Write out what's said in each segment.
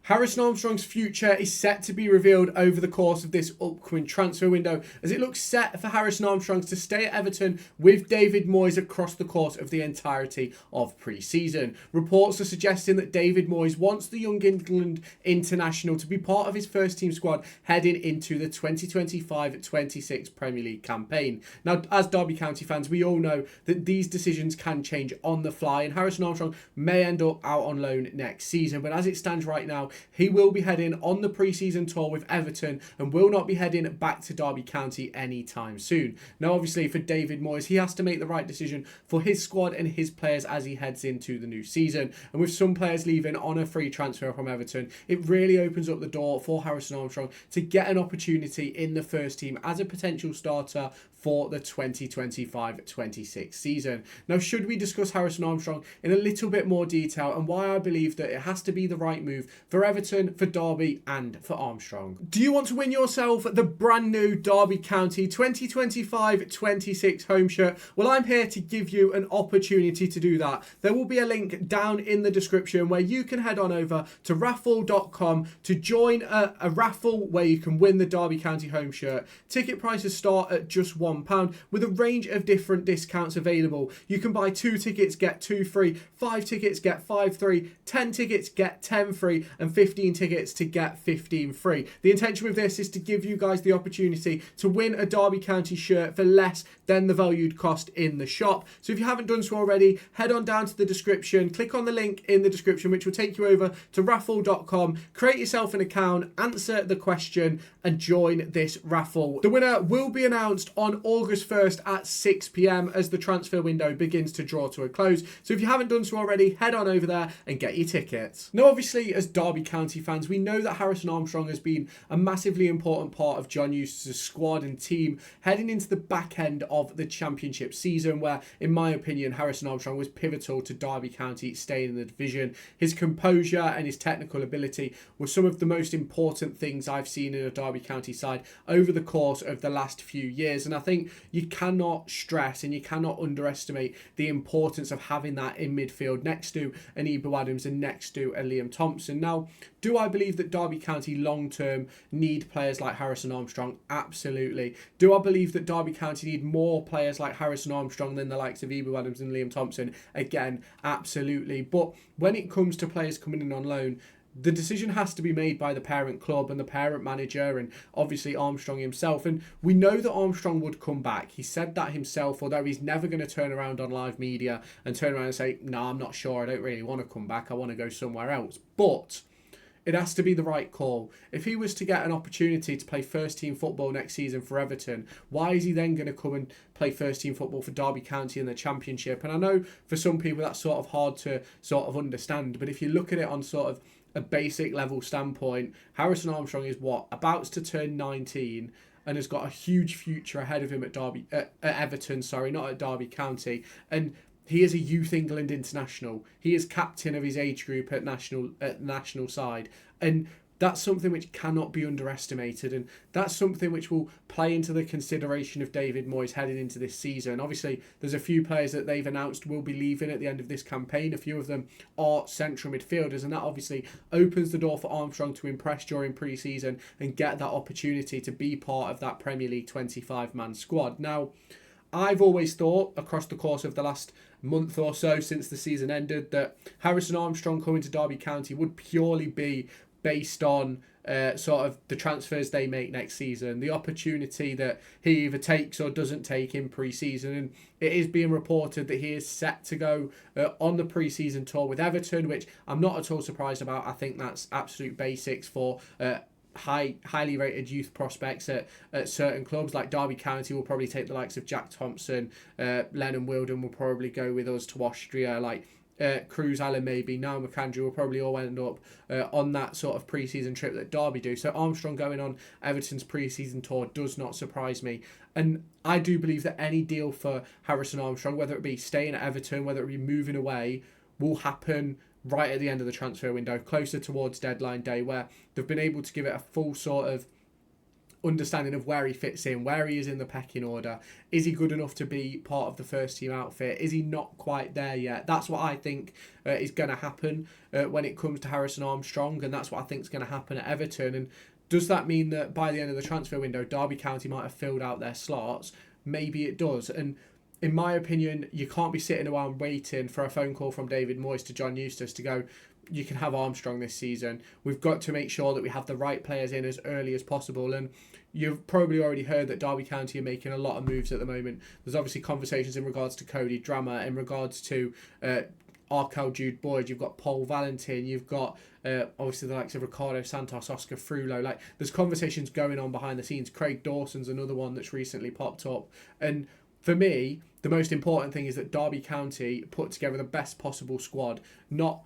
Harrison Armstrong's future is set to be revealed over the course of this upcoming transfer window, as it looks set for Harrison Armstrong's to stay at Everton with David Moyes across the course of the entirety of pre-season. Reports are suggesting that David Moyes wants the young England international to be part of his first team squad heading into the 2025-26 Premier League campaign. Now, as Derby County fans, we all know that these decisions can change on the fly, and Harrison Armstrong may end up out on loan next season, but as it stands right now, he will be heading on the pre-season tour with Everton and will not be heading back to Derby County anytime soon. Now, obviously, for David Moyes, he has to make the right decision for his squad and his players as he heads into the new season. And with some players leaving on a free transfer from Everton, it really opens up the door for Harrison Armstrong to get an opportunity in the first team as a potential starter for the 2025-26 season. Now, should we discuss Harrison Armstrong in a little bit more detail and why I believe that it has to be the right move for Everton, for Derby and for Armstrong? Do you want to win yourself the brand new Derby County 2025-26 home shirt? Well, I'm here to give you an opportunity to do that. There will be a link down in the description where you can head on over to raffle.com to join a raffle where you can win the Derby County home shirt. Ticket prices start at just £1 with a range of different discounts available. You can buy 2 tickets, get 2 free, 5 tickets, get 5 free, 10 tickets, get 10 free, and 15 tickets to get 15 free. The intention with this is to give you guys the opportunity to win a Derby County shirt for less than the valued cost in the shop. So if you haven't done so already, head on down to the description, click on the link in the description, which will take you over to raffle.com, create yourself an account, answer the question, and join this raffle. The winner will be announced on August 1st at 6 p.m. as the transfer window begins to draw to a close. So if you haven't done so already, head on over there and get your tickets. Now, obviously, as Derby County fans, we know that Harrison Armstrong has been a massively important part of John Eustace's squad and team heading into the back end of the championship season, where, in my opinion, Harrison Armstrong was pivotal to Derby County staying in the division. His composure and his technical ability were some of the most important things I've seen in a Derby County side over the course of the last few years, and I think you cannot stress and you cannot underestimate the importance of having that in midfield next to an Ibu Adams and next to a Liam Thompson. Now, do I believe that Derby County long term need players like Harrison Armstrong? Absolutely. Do I believe that Derby County need more players like Harrison Armstrong than the likes of Ibu Adams and Liam Thompson? Again, absolutely. But when it comes to players coming in on loan, the decision has to be made by the parent club and the parent manager and obviously Armstrong himself. And we know that Armstrong would come back. He said that himself, although he's never going to turn around on live media and turn around and say, no, I'm not sure. I don't really want to come back. I want to go somewhere else. But it has to be the right call. If he was to get an opportunity to play first team football next season for Everton, why is he then going to come and play first team football for Derby County in the Championship? And I know for some people that's sort of hard to sort of understand, but if you look at it on sort of a basic level standpoint, Harrison Armstrong is about to turn 19 and has got a huge future ahead of him at Everton, not at Derby County. And he is a Youth England international. He is captain of his age group at national side. And that's something which cannot be underestimated, and that's something which will play into the consideration of David Moyes heading into this season. Obviously, there's a few players that they've announced will be leaving at the end of this campaign. A few of them are central midfielders, and that obviously opens the door for Armstrong to impress during pre-season and get that opportunity to be part of that Premier League 25-man squad. Now, I've always thought across the course of the last month or so since the season ended that Harrison Armstrong coming to Derby County would purely be based on sort of the transfers they make next season, the opportunity that he either takes or doesn't take in pre-season. And it is being reported that he is set to go on the pre-season tour with Everton, which I'm not at all surprised about. I think that's absolute basics for highly rated youth prospects at certain clubs. Like Derby County will probably take the likes of Jack Thompson, Lennon Wilden will probably go with us to Austria, like Cruz Allen maybe, now McAndrew will probably all end up on that sort of pre-season trip that Derby do. So Armstrong going on Everton's pre-season tour does not surprise me. And I do believe that any deal for Harrison Armstrong, whether it be staying at Everton, whether it be moving away, will happen right at the end of the transfer window, closer towards deadline day, where they've been able to give it a full sort of understanding of where he fits in, where he is in the pecking order. Is he good enough to be part of the first team outfit? Is he not quite there yet? That's what I think is going to happen when it comes to Harrison Armstrong, and that's what I think is going to happen at Everton. And does that mean that by the end of the transfer window, Derby County might have filled out their slots? Maybe it does. And in my opinion, you can't be sitting around waiting for a phone call from David Moyes to John Eustace to go, you can have Armstrong this season. We've got to make sure that we have the right players in as early as possible. And you've probably already heard that Derby County are making a lot of moves at the moment. There's obviously conversations in regards to Cody Drammer, in regards to Arkel Jude Boyd. You've got Paul Valentin. You've got obviously the likes of Ricardo Santos, Oscar Frulo. Like, there's conversations going on behind the scenes. Craig Dawson's another one that's recently popped up. And for me, the most important thing is that Derby County put together the best possible squad. Now,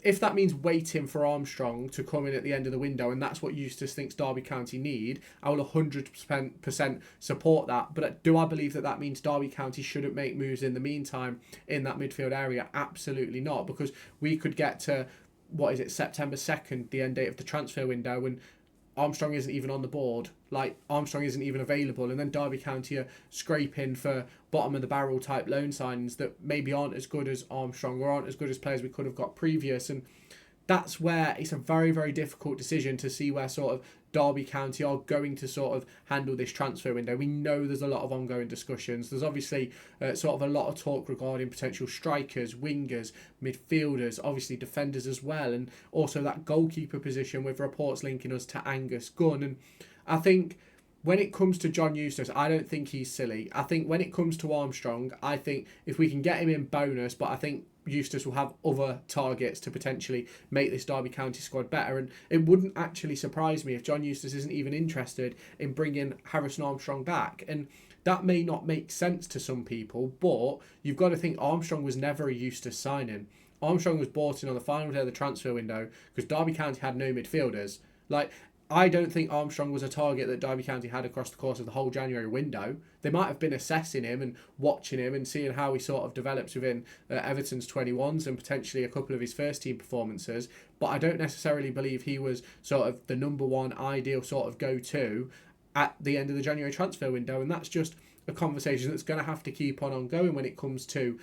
if that means waiting for Armstrong to come in at the end of the window, and that's what Eustace thinks Derby County need, I will 100% support that. But do I believe that means Derby County shouldn't make moves in the meantime in that midfield area? Absolutely not, because we could get to, September 2nd, the end date of the transfer window, and Armstrong isn't even on the board. Like, Armstrong isn't even available, and then Derby County are scraping for bottom of the barrel type loan signings that maybe aren't as good as Armstrong or aren't as good as players we could have got previous. And that's where it's a very, very difficult decision to see where sort of Derby County are going to sort of handle this transfer window. We know there's a lot of ongoing discussions. There's obviously sort of a lot of talk regarding potential strikers, wingers, midfielders, obviously defenders as well, and also that goalkeeper position with reports linking us to Angus Gunn. And I think when it comes to John Eustace, I don't think he's silly. I think when it comes to Armstrong, I think if we can get him in, bonus, but I think Eustace will have other targets to potentially make this Derby County squad better. And it wouldn't actually surprise me if John Eustace isn't even interested in bringing Harrison Armstrong back. And that may not make sense to some people, but you've got to think Armstrong was never a Eustace signing. Armstrong was bought in on the final day of the transfer window because Derby County had no midfielders. Like, I don't think Armstrong was a target that Derby County had across the course of the whole January window. They might have been assessing him and watching him and seeing how he sort of develops within Everton's 21s and potentially a couple of his first team performances. But I don't necessarily believe he was sort of the number one ideal sort of go-to at the end of the January transfer window. And that's just a conversation that's going to have to keep on ongoing when it comes to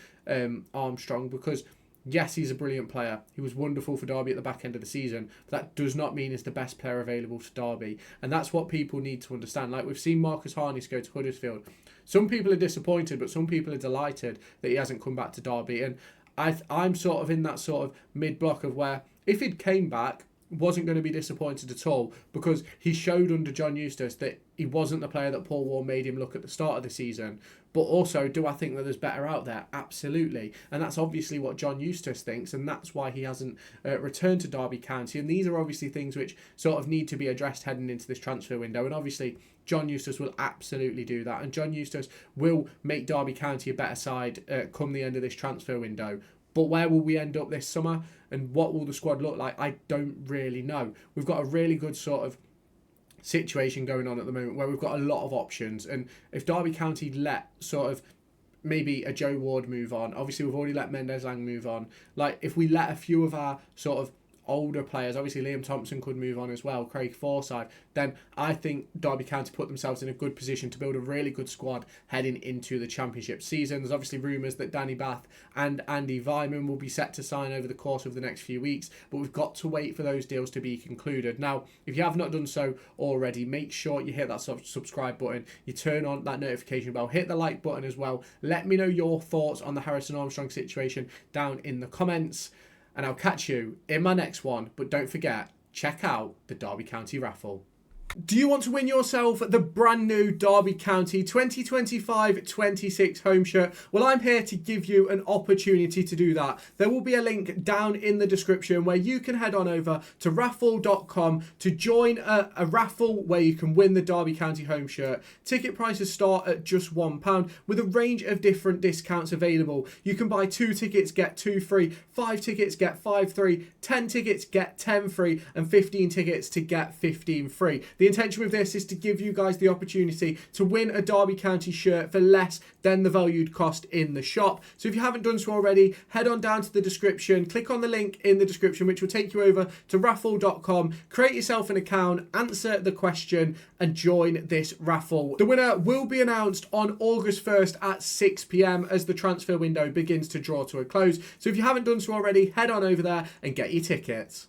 Armstrong, because yes, he's a brilliant player. He was wonderful for Derby at the back end of the season. But that does not mean he's the best player available to Derby. And that's what people need to understand. Like, we've seen Marcus Harness go to Huddersfield. Some people are disappointed, but some people are delighted that he hasn't come back to Derby. And I'm sort of in that sort of mid-block of where if he'd came back, wasn't going to be disappointed at all, because he showed under John Eustace that he wasn't the player that Paul Ward made him look at the start of the season. But also, do I think that there's better out there? Absolutely. And that's obviously what John Eustace thinks, and that's why he hasn't returned to Derby County. And these are obviously things which sort of need to be addressed heading into this transfer window. And obviously, John Eustace will absolutely do that. And John Eustace will make Derby County a better side come the end of this transfer window. But where will we end up this summer, and what will the squad look like? I don't really know. We've got a really good sort of situation going on at the moment where we've got a lot of options. And if Derby County let sort of maybe a Joe Ward move on, obviously we've already let Mendes Lang move on. Like, if we let a few of our sort of older players, obviously Liam Thompson could move on as well, Craig Forsyth, then I think Derby County put themselves in a good position to build a really good squad heading into the Championship season. There's obviously rumours that Danny Bath and Andy Vyman will be set to sign over the course of the next few weeks, but we've got to wait for those deals to be concluded. Now, if you have not done so already, make sure you hit that subscribe button, you turn on that notification bell, hit the like button as well. Let me know your thoughts on the Harrison Armstrong situation down in the comments. And I'll catch you in my next one. But don't forget, check out the Derby County raffle. Do you want to win yourself the brand new Derby County 2025-26 home shirt? Well, I'm here to give you an opportunity to do that. There will be a link down in the description where you can head on over to raffle.com to join a raffle where you can win the Derby County home shirt. Ticket prices start at just £1 with a range of different discounts available. You can buy 2 tickets, get 2 free, 5 tickets, get 5 free, 10 tickets, get 10 free, and 15 tickets to get 15 free. The intention with this is to give you guys the opportunity to win a Derby County shirt for less than the valued cost in the shop. So if you haven't done so already, head on down to the description, click on the link in the description, which will take you over to raffle.com, create yourself an account, answer the question, and join this raffle. The winner will be announced on August 1st at 6 p.m. as the transfer window begins to draw to a close. So if you haven't done so already, head on over there and get your tickets.